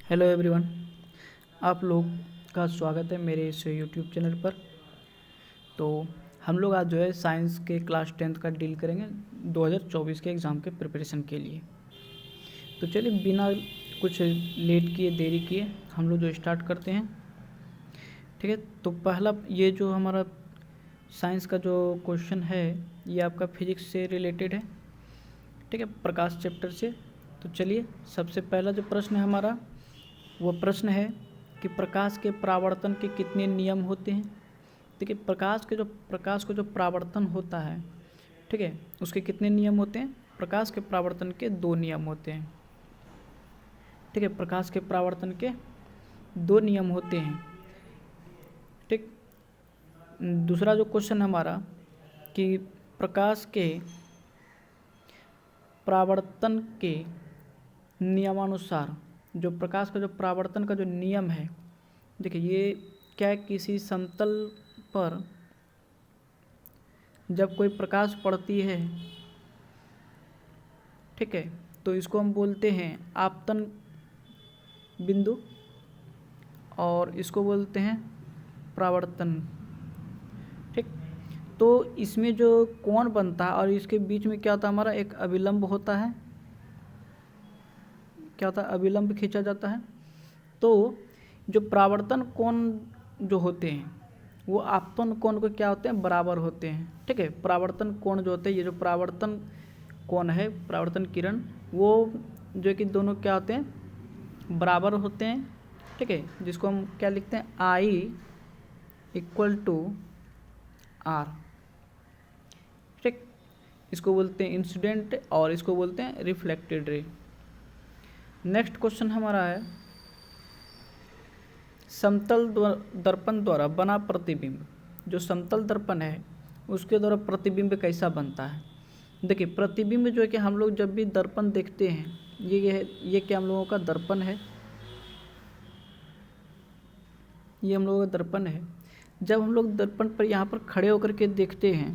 Hello everyone, आप लोग का स्वागत है मेरे इस यूट्यूब चैनल पर। तो हम लोग आज जो है साइंस के क्लास 10th का डील करेंगे 2024 के एग्ज़ाम के प्रिपरेशन के लिए। तो चलिए बिना कुछ लेट किए देरी किए हम लोग जो स्टार्ट करते हैं। ठीक है, तो पहला ये जो हमारा साइंस का जो क्वेश्चन है ये आपका फिजिक्स से रिलेटेड है। ठीक है, प्रकाश चैप्टर से। तो चलिए सबसे पहला जो प्रश्न है हमारा वो प्रश्न है कि प्रकाश के परावर्तन के कितने नियम होते हैं। देखिए प्रकाश को जो परावर्तन होता है, ठीक है, उसके कितने नियम होते हैं। प्रकाश के परावर्तन के 2 नियम होते हैं। ठीक है, प्रकाश के परावर्तन के 2 नियम होते हैं। ठीक, दूसरा जो क्वेश्चन हमारा कि प्रकाश के परावर्तन के नियमानुसार जो प्रकाश का जो परावर्तन का जो नियम है, देखिए ये क्या है, किसी समतल पर जब कोई प्रकाश पड़ती है, ठीक है, तो इसको हम बोलते हैं आपतन बिंदु और इसको बोलते हैं परावर्तन। ठीक, तो इसमें जो कोण बनता है और इसके बीच में क्या होता है, हमारा एक अभिलंब होता है। क्या होता है, अभिलंब खींचा जाता है। तो जो परावर्तन कोण जो होते हैं वो आपतन कोण को क्या होते हैं, बराबर होते हैं। ठीक है, परावर्तन कोण जो होते हैं, ये जो परावर्तन कोण है, परावर्तन किरण, वो जो कि दोनों क्या होते हैं, बराबर होते हैं। ठीक है, जिसको हम क्या लिखते हैं, आई इक्वल टू आर। ठीक, इसको बोलते हैं इंसिडेंट और इसको बोलते हैं रिफ्लेक्टेड रे। नेक्स्ट क्वेश्चन हमारा है समतल दर्पण द्वारा बना प्रतिबिंब। जो समतल दर्पण है उसके द्वारा प्रतिबिंब कैसा बनता है। देखिए प्रतिबिंब जो है कि हम लोग जब भी दर्पण देखते हैं, ये क्या हम लोगों का दर्पण है, ये हम लोगों का दर्पण है। जब हम लोग दर्पण पर यहाँ पर खड़े होकर के देखते हैं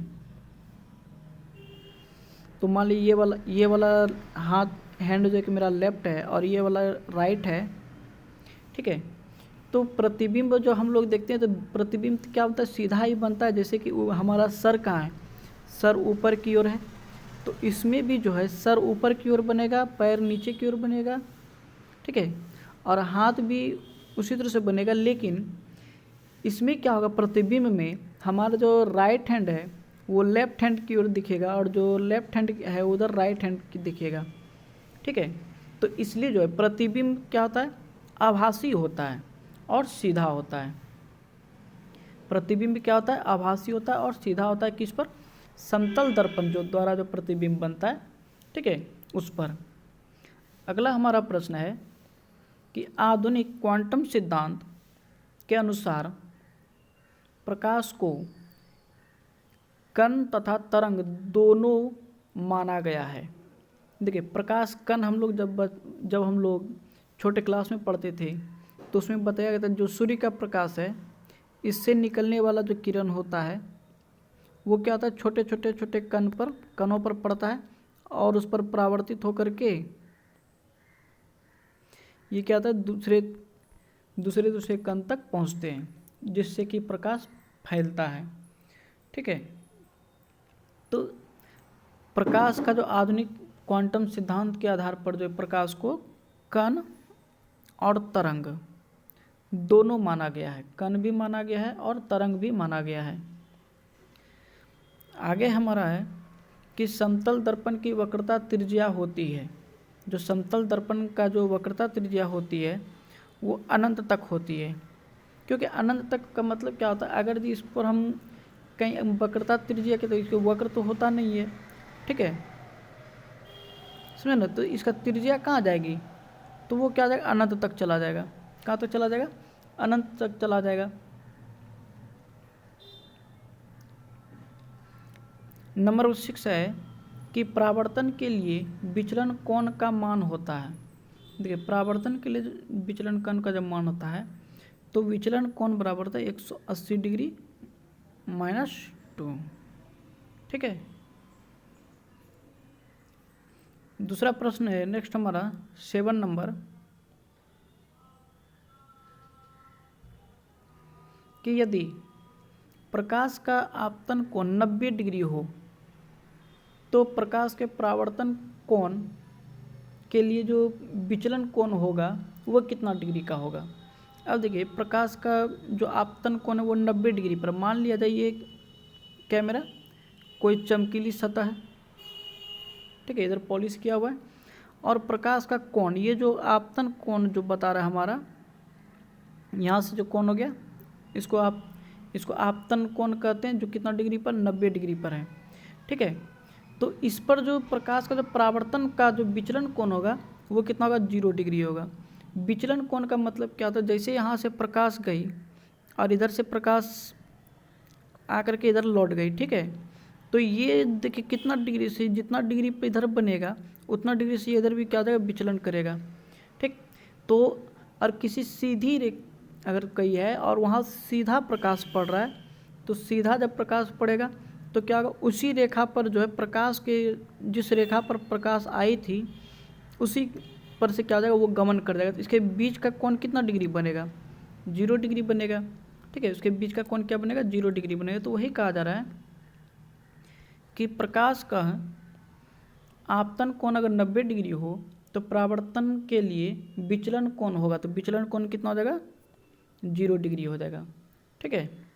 तो मान लीजिए ये वाला हाथ हैंड जो है कि मेरा लेफ्ट है और ये वाला राइट है। ठीक है, तो प्रतिबिंब जो हम लोग देखते हैं तो प्रतिबिंब क्या होता है, सीधा ही बनता है। जैसे कि हमारा सर कहाँ है, सर ऊपर की ओर है, तो इसमें भी जो है सर ऊपर की ओर बनेगा, पैर नीचे की ओर बनेगा। ठीक है, और हाथ भी उसी तरह से बनेगा। लेकिन इसमें क्या होगा, प्रतिबिंब में हमारा जो राइट हैंड है वो लेफ्ट हैंड की ओर दिखेगा और जो लेफ्ट हैंड है उधर राइट हैंड की दिखेगा। ठीक है, तो इसलिए जो है प्रतिबिंब क्या होता है, आभासी होता है और सीधा होता है। प्रतिबिंब क्या होता है, आभासी होता है और सीधा होता है। किस पर, समतल दर्पण जो द्वारा जो प्रतिबिंब बनता है, ठीक है, उस पर। अगला हमारा प्रश्न है कि आधुनिक क्वांटम सिद्धांत के अनुसार प्रकाश को कण तथा तरंग दोनों माना गया है। देखिए प्रकाश कण हम लोग जब हम लोग छोटे क्लास में पढ़ते थे तो उसमें बताया गया था जो सूर्य का प्रकाश है इससे निकलने वाला जो किरण होता है वो क्या होता है, छोटे कणों पर पड़ता है और उस पर परावर्तित होकर के ये क्या होता है, दूसरे कण तक पहुंचते हैं, जिससे कि प्रकाश फैलता है। ठीक है, तो प्रकाश का जो आधुनिक क्वांटम सिद्धांत के आधार पर जो प्रकाश को कण और तरंग दोनों माना गया है। कण भी माना गया है और तरंग भी माना गया है। आगे हमारा है कि समतल दर्पण की वक्रता त्रिज्या होती है। जो समतल दर्पण का जो वक्रता त्रिज्या होती है वो अनंत तक होती है। क्योंकि अनंत तक का मतलब क्या होता है, अगर इस पर हम कहीं वक्रता त्रिज्या के तो इसको वक्र तो होता नहीं है। ठीक है, समझे ना, तो इसका त्रिज्या कहाँ जाएगी, तो वो क्या जाएगा, अनंत तक चला जाएगा। कहाँ तक चला जाएगा, अनंत तक चला जाएगा। नंबर 6 है कि परावर्तन के लिए विचलन कोण का मान होता है। देखिए परावर्तन के लिए विचलन कोण का जब मान होता है तो विचलन कोण बराबर होता है 180 डिग्री -2। ठीक है, दूसरा प्रश्न है नेक्स्ट हमारा 7 नंबर कि यदि प्रकाश का आपतन कोण 90 डिग्री हो तो प्रकाश के परावर्तन कोण के लिए जो विचलन कोण होगा वो कितना डिग्री का होगा। अब देखिए प्रकाश का जो आपतन कोण है वो 90 डिग्री पर, मान लिया जाए ये क्या मेरा कोई चमकीली सतह है, ठीक है, इधर पॉलिश किया हुआ है, और प्रकाश का कोण, ये जो आपतन कोण जो बता रहा है हमारा, यहाँ से जो कोण हो गया इसको आपतन कोण कहते हैं, जो कितना डिग्री पर, 90 डिग्री पर है, ठीक है। तो इस पर जो प्रकाश का जो परावर्तन का जो विचलन कोण होगा वो कितना होगा, 0 डिग्री होगा। विचलन कोण का मतलब क्या होता है, जैसे यहाँ से प्रकाश गई और इधर से प्रकाश आकर के इधर लौट गई, ठीक है, तो ये देखिए कितना डिग्री से, जितना डिग्री पे इधर बनेगा उतना डिग्री से इधर भी क्या हो जाएगा, विचलन करेगा, ठीक। तो और किसी सीधी अगर कहीं है और वहाँ सीधा प्रकाश पड़ रहा है, तो सीधा जब प्रकाश पड़ेगा तो क्या होगा, उसी रेखा पर जो है प्रकाश के, जिस रेखा पर प्रकाश आई थी उसी पर से क्या हो जाएगा, वो गमन कर जाएगा। तो इसके बीच का कोण कितना डिग्री बनेगा, 0 डिग्री बनेगा, ठीक है, उसके बीच का कोण क्या बनेगा, 0 डिग्री बनेगा। तो वही कहा जा रहा है कि प्रकाश का आपतन कोण अगर 90 डिग्री हो तो परावर्तन के लिए विचलन कोण होगा, तो विचलन कोण कितना हो जाएगा, 0 डिग्री हो जाएगा, ठीक है।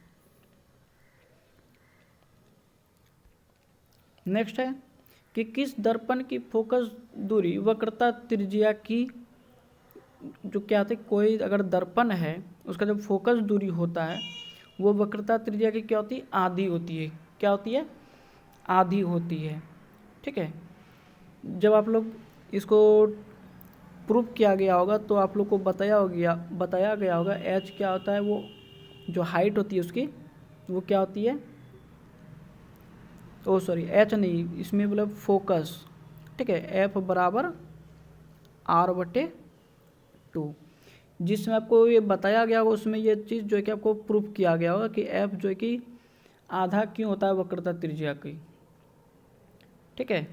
नेक्स्ट है कि किस दर्पण की फोकस दूरी वक्रता त्रिज्या की, जो क्या थे, कोई अगर दर्पण है उसका जो फोकस दूरी होता है वो वक्रता त्रिज्या की क्या होती है, आधी होती है। क्या होती है, आधी होती है, ठीक है। जब आप लोग इसको प्रूफ किया गया होगा तो आप लोग को बताया गया होगा एच क्या होता है, वो जो हाइट होती है उसकी वो क्या होती है, ओ सॉरी एच नहीं, इसमें मतलब फोकस, ठीक है, एफ बराबर R/2, जिसमें आपको ये बताया गया होगा उसमें ये चीज़ जो है कि आपको प्रूफ किया गया होगा कि एफ जो है कि आधा क्यों होता है वक्रता त्रिज्या की, ठीक है।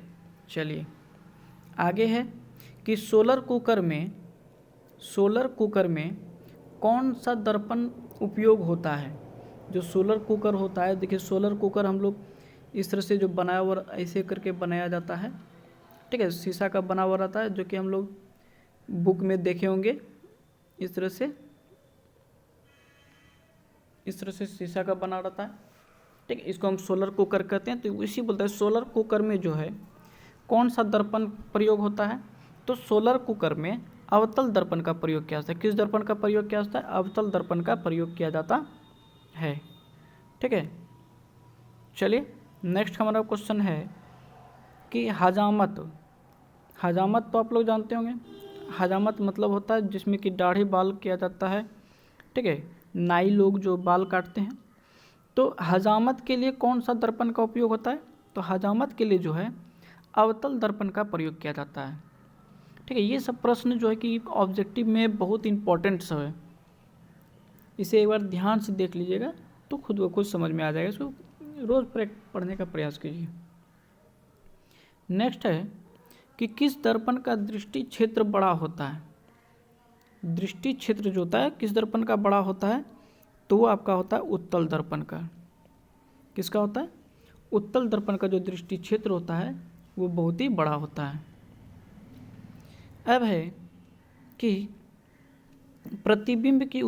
चलिए आगे है कि सोलर कुकर में कौन सा दर्पण उपयोग होता है। जो सोलर कुकर होता है, देखिए सोलर कुकर हम लोग इस तरह से जो बनाया हुआ ऐसे करके बनाया जाता है, ठीक है, शीशा का बना हुआ रहता है, जो कि हम लोग बुक में देखे होंगे, इस तरह से शीशा का बना रहता है, ठीक है, इसको हम सोलर कुकर कहते हैं। तो इसी बोलते हैं सोलर कुकर में जो है कौन सा दर्पण प्रयोग होता है, तो सोलर कुकर में अवतल दर्पण का प्रयोग किया जाता है। किस दर्पण का प्रयोग किया जाता है, अवतल दर्पण का प्रयोग किया जाता है, ठीक है। चलिए नेक्स्ट हमारा क्वेश्चन है कि हजामत तो आप लोग जानते होंगे, हजामत मतलब होता है जिसमें कि दाढ़ी बाल किया जाता है, ठीक है, नाई लोग जो बाल काटते हैं। तो हजामत के लिए कौन सा दर्पण का उपयोग होता है, तो हजामत के लिए जो है अवतल दर्पण का प्रयोग किया जाता है, ठीक है। ये सब प्रश्न जो है कि ऑब्जेक्टिव में बहुत इंपॉर्टेंट सब है, इसे एक बार ध्यान से देख लीजिएगा तो खुद ब खुद समझ में आ जाएगा, इसको रोज़ पढ़ने का प्रयास कीजिए। नेक्स्ट है कि किस दर्पण का दृष्टि क्षेत्र बड़ा होता है। दृष्टि क्षेत्र जो होता है किस दर्पण का बड़ा होता है, तो वो आपका होता है उत्तल दर्पण का। किसका होता है, उत्तल दर्पण का जो दृष्टि क्षेत्र होता है वो बहुत ही बड़ा होता है। अब है कि प्रतिबिंब की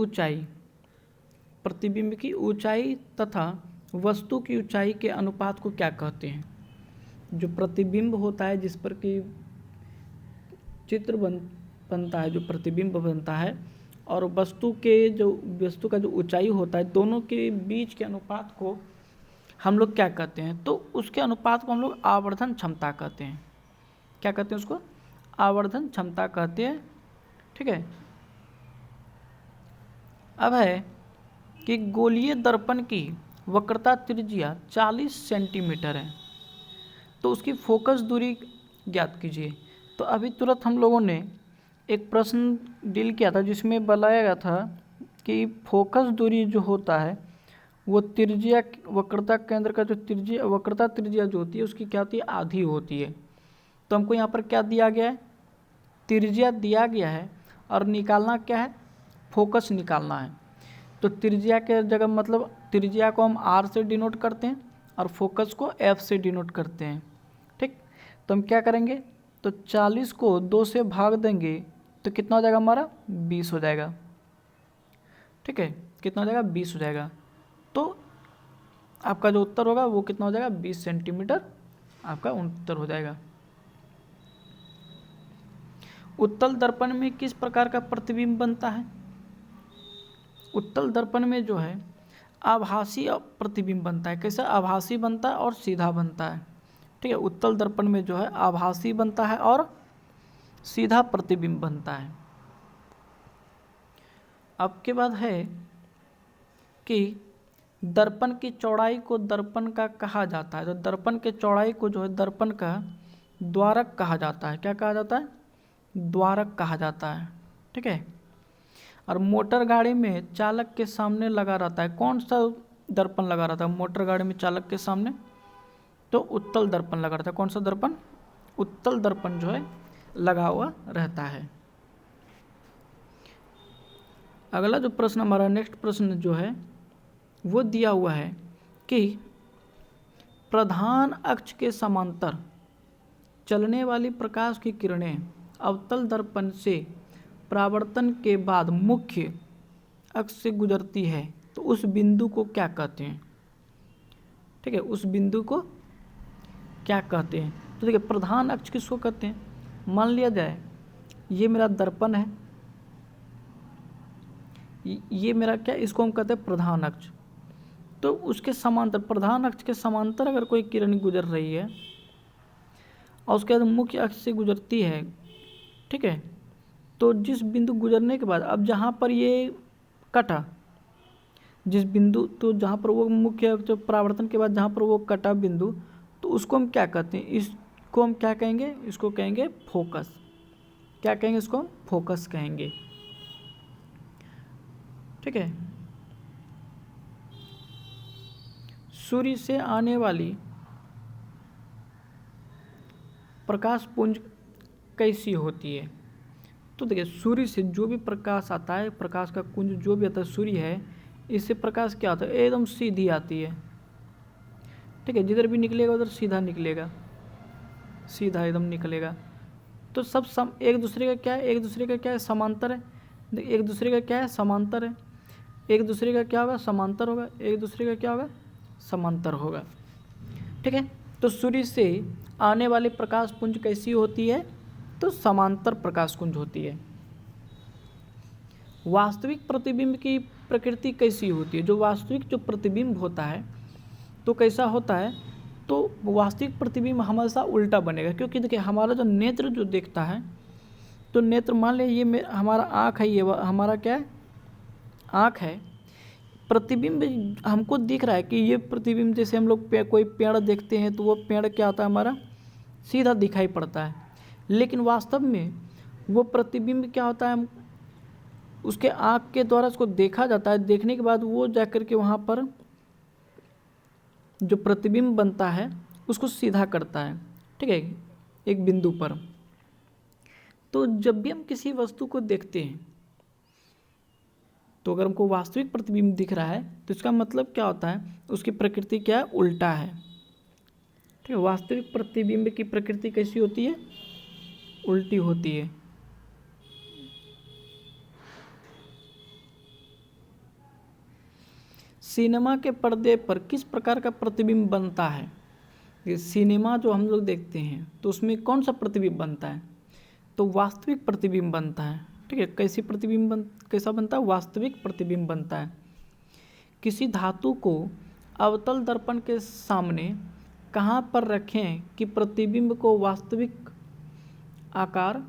ऊंचाई तथा वस्तु की ऊंचाई के अनुपात को क्या कहते हैं। जो प्रतिबिंब होता है, जिस पर कि चित्र बनता है, जो प्रतिबिंब बनता है, और वस्तु का जो ऊंचाई होता है, दोनों के बीच के अनुपात को हम लोग क्या कहते हैं, तो उसके अनुपात को हम लोग आवर्धन क्षमता कहते हैं। क्या कहते हैं उसको, आवर्धन क्षमता कहते हैं, ठीक है। अब है कि गोलीय दर्पण की वक्रता त्रिज्या 40 सेंटीमीटर है, तो उसकी फोकस दूरी ज्ञात कीजिए। तो अभी तुरंत हम लोगों ने एक प्रश्न डील किया था जिसमें बताया गया था कि फोकस दूरी जो होता है वो त्रिज्या, वक्रता केंद्र का जो त्रिज्या, वक्रता त्रिज्या जो होती है उसकी क्या होती है, आधी होती है। तो हमको यहाँ पर क्या दिया गया है, त्रिज्या दिया गया है, और निकालना क्या है, फोकस निकालना है। तो त्रिज्या के जगह मतलब त्रिज्या को हम R से डिनोट करते हैं और फोकस को F से डिनोट करते हैं। ठीक, तो हम क्या करेंगे, तो 40 को 2 से भाग देंगे तो कितना हो जाएगा हमारा 20 हो जाएगा। ठीक है, कितना हो जाएगा 20 हो जाएगा। तो आपका जो उत्तर होगा वो कितना हो जाएगा 20 सेंटीमीटर आपका उत्तर हो जाएगा। उत्तल दर्पण में किस प्रकार का प्रतिबिंब बनता है? उत्तल दर्पण में जो है आभासी प्रतिबिंब बनता है। कैसा? आभासी बनता है और सीधा बनता है। ठीक है, उत्तल दर्पण में जो है आभासी बनता है और सीधा प्रतिबिंब बनता है। अब के बाद है कि दर्पण की चौड़ाई को दर्पण का कहा जाता है। तो दर्पण के चौड़ाई को जो है दर्पण का द्वारक कहा जाता है। क्या कहा जाता है? द्वारक कहा जाता है। ठीक है, और मोटर गाड़ी में चालक के सामने लगा रहता है। कौन सा दर्पण लगा रहता है मोटर गाड़ी में चालक के सामने? तो उत्तल दर्पण लगा रहता है। कौन सा दर्पण? उत्तल दर्पण जो है लगा हुआ रहता है। अगला जो प्रश्न हमारा नेक्स्ट प्रश्न जो है वो दिया हुआ है कि प्रधान अक्ष के समांतर चलने वाली प्रकाश की किरणें अवतल दर्पण से परावर्तन के बाद मुख्य अक्ष से गुजरती है तो उस बिंदु को क्या कहते हैं? ठीक है, उस बिंदु को क्या कहते हैं? तो देखिए, प्रधान अक्ष किसको कहते हैं? मान लिया जाए ये मेरा दर्पण है, ये मेरा क्या, इसको हम कहते हैं प्रधान अक्ष। तो उसके समांतर, प्रधान अक्ष के समांतर अगर कोई किरण गुजर रही है और उसके बाद मुख्य अक्ष से गुजरती है, ठीक है, तो जिस बिंदु गुजरने के बाद अब जहाँ पर ये कटा, जिस बिंदु, तो जहाँ पर वो मुख्य जो परावर्तन के बाद जहाँ पर वो कटा बिंदु, तो उसको हम क्या कहते हैं? इसको हम क्या कहेंगे? इसको कहेंगे फोकस। क्या कहेंगे? इसको हम फोकस कहेंगे। ठीक है, सूर्य से आने वाली प्रकाश पुंज कैसी होती है? तो देखिए, सूर्य से जो भी प्रकाश आता है, प्रकाश का कुंज जो भी आता है, सूर्य है, इससे प्रकाश क्या आता है? एकदम सीधी आती है। ठीक है, जिधर भी निकलेगा उधर सीधा निकलेगा, सीधा एकदम निकलेगा। तो सब एक दूसरे का क्या है? एक दूसरे का क्या है? समांतर है। एक दूसरे का क्या है? समांतर है। एक दूसरे का क्या होगा? समांतर होगा। एक दूसरे का क्या होगा? समांतर होगा। ठीक है, तो सूर्य से आने वाले प्रकाश पुंज कैसी होती है? तो समांतर प्रकाश पुंज होती है। वास्तविक प्रतिबिंब की प्रकृति कैसी होती है? जो वास्तविक जो प्रतिबिंब होता है तो कैसा होता है? तो वास्तविक प्रतिबिंब हमेशा उल्टा बनेगा, क्योंकि देखिए हमारा जो नेत्र जो देखता है, तो नेत्र, मान लिया ये हमारा आँख है, ये हमारा क्या है? आँख है। प्रतिबिंब हमको दिख रहा है कि ये प्रतिबिंब, जैसे हम लोग कोई पेड़ देखते हैं तो वो पेड़ क्या होता है? हमारा सीधा दिखाई पड़ता है, लेकिन वास्तव में वो प्रतिबिंब क्या होता है? उसके आँख के द्वारा उसको देखा जाता है, देखने के बाद वो जाकर के वहाँ पर जो प्रतिबिंब बनता है उसको सीधा करता है। ठीक है, एक बिंदु पर। तो जब भी हम किसी वस्तु को देखते हैं तो अगर हमको वास्तविक प्रतिबिंब दिख रहा है तो इसका मतलब क्या होता है? उसकी प्रकृति क्या है? उल्टा है। ठीक है, वास्तविक प्रतिबिंब की प्रकृति कैसी होती है? उल्टी होती है। सिनेमा के पर्दे पर किस प्रकार का प्रतिबिंब बनता है? ये सिनेमा जो हम लोग देखते हैं तो उसमें कौन सा प्रतिबिंब बनता है? तो वास्तविक प्रतिबिंब बनता है। ठीक है, कैसा बनता है? वास्तविक प्रतिबिंब बनता है। किसी धातु को अवतल दर्पण के सामने कहाँ पर रखें कि प्रतिबिंब को वास्तविक आकार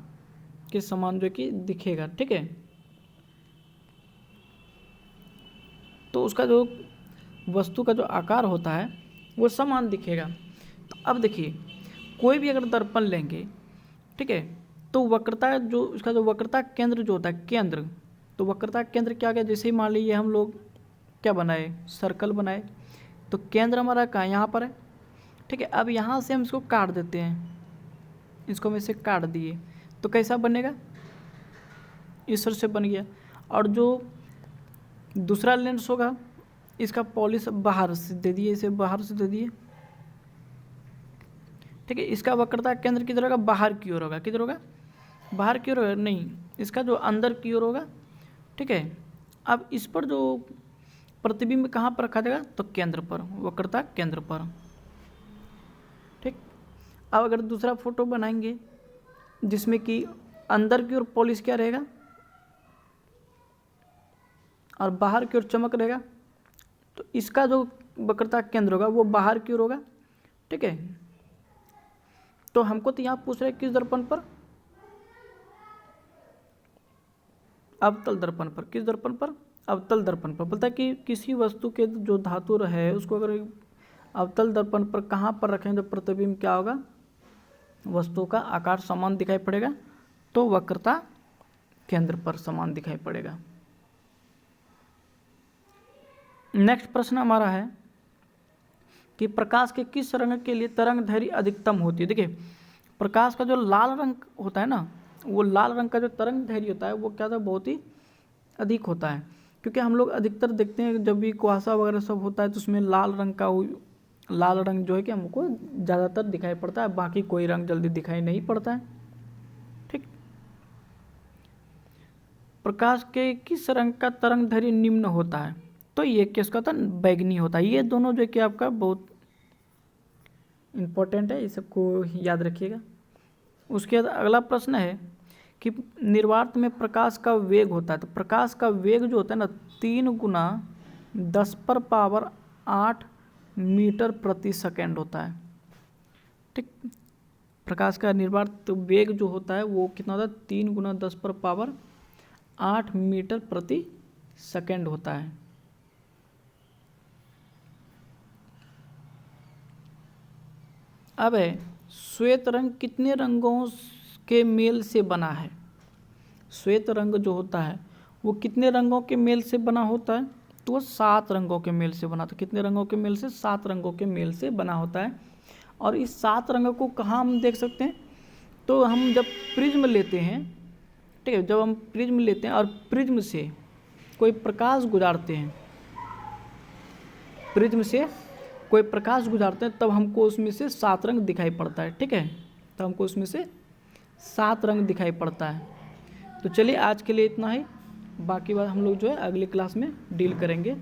के समान जो कि दिखेगा? ठीक है, तो उसका जो वस्तु का जो आकार होता है वो समान दिखेगा। तो अब देखिए, कोई भी अगर दर्पण लेंगे, ठीक है, तो वक्रता जो उसका जो वक्रता केंद्र जो होता है, केंद्र, तो वक्रता केंद्र क्या गया? जैसे ही मान लीजिए हम लोग क्या बनाए? सर्कल बनाए, तो केंद्र हमारा कहाँ? यहाँ पर है। ठीक है, अब यहाँ से हम इसको काट देते हैं, इसको हम इसे काट दिए तो कैसा बनेगा? इस तरह से बन गया। और जो दूसरा लेंस होगा, इसका पॉलिश बाहर से दे दिए, इसे बाहर से दे दिए, ठीक है। इसका वक्रता केंद्र किधर होगा, बाहर की ओर होगा, किधर होगा, बाहर की ओर होगा, नहीं, इसका जो अंदर की ओर होगा, ठीक है। अब इस पर जो प्रतिबिंब कहाँ पर रखा जाएगा, तो केंद्र पर, वक्रता केंद्र पर, ठीक। अब अगर दूसरा फोटो बनाएंगे जिसमें कि अंदर की ओर पॉलिश क्या रहेगा और बाहर की ओर चमक रहेगा, तो इसका जो वक्रता केंद्र होगा वो बाहर की ओर होगा, ठीक है। तो हमको तो यहाँ पूछ रहे हैं किस दर्पण पर, अवतल दर्पण पर, किस दर्पण पर, अवतल दर्पण पर। बोलता है कि किसी वस्तु के जो धातु है उसको अगर अवतल दर्पण पर कहाँ पर रखें तो प्रतिबिंब क्या होगा, वस्तु का आकार समान दिखाई पड़ेगा, तो वक्रता केंद्र पर समान दिखाई पड़ेगा। नेक्स्ट प्रश्न हमारा है कि प्रकाश के किस रंग के लिए तरंग दैर्घ्य अधिकतम होती है। देखिए, प्रकाश का जो लाल रंग होता है ना, वो लाल रंग का जो तरंग दैर्घ्य होता है वो क्या था, बहुत ही अधिक होता है, क्योंकि हम लोग अधिकतर देखते हैं जब भी कुहासा वगैरह सब होता है तो उसमें लाल रंग जो है कि हमको ज़्यादातर दिखाई पड़ता है, बाकी कोई रंग जल्दी दिखाई नहीं पड़ता है, ठीक। प्रकाश के किस रंग का तरंग दैर्घ्य निम्न होता है, तो ये किसका था, बैगनी होता है। ये दोनों जो कि आपका बहुत इम्पोर्टेंट है, इस सबको याद रखिएगा। उसके बाद अगला प्रश्न है कि निर्वात में प्रकाश का वेग होता है, तो प्रकाश का वेग जो होता है ना 3 गुना 10⁻8 मीटर प्रति सेकेंड होता है, ठीक। प्रकाश का निर्वात वेग जो होता है वो कितना होता है, 3 गुना 10⁻8 मीटर प्रति सेकेंड होता है। अब है श्वेत रंग कितने रंगों के मेल से बना है। श्वेत रंग जो होता है वो कितने रंगों के मेल से बना होता है, तो वो 7 रंगों के मेल से बना। तो कितने रंगों के मेल से, 7 रंगों के मेल से बना होता है। और इस 7 रंगों को कहाँ हम देख सकते हैं, तो हम जब प्रिज्म लेते हैं, ठीक है, जब हम प्रिज्म लेते हैं और प्रिज्म से कोई प्रकाश गुजारते हैं, प्रिज्म से कोई प्रकाश गुजारते हैं, तब हमको उसमें से 7 रंग दिखाई पड़ता है, ठीक है। तब हमको उसमें से 7 रंग दिखाई पड़ता है। तो चलिए आज के लिए इतना ही, बाकी बात हम लोग जो है अगली क्लास में डील करेंगे।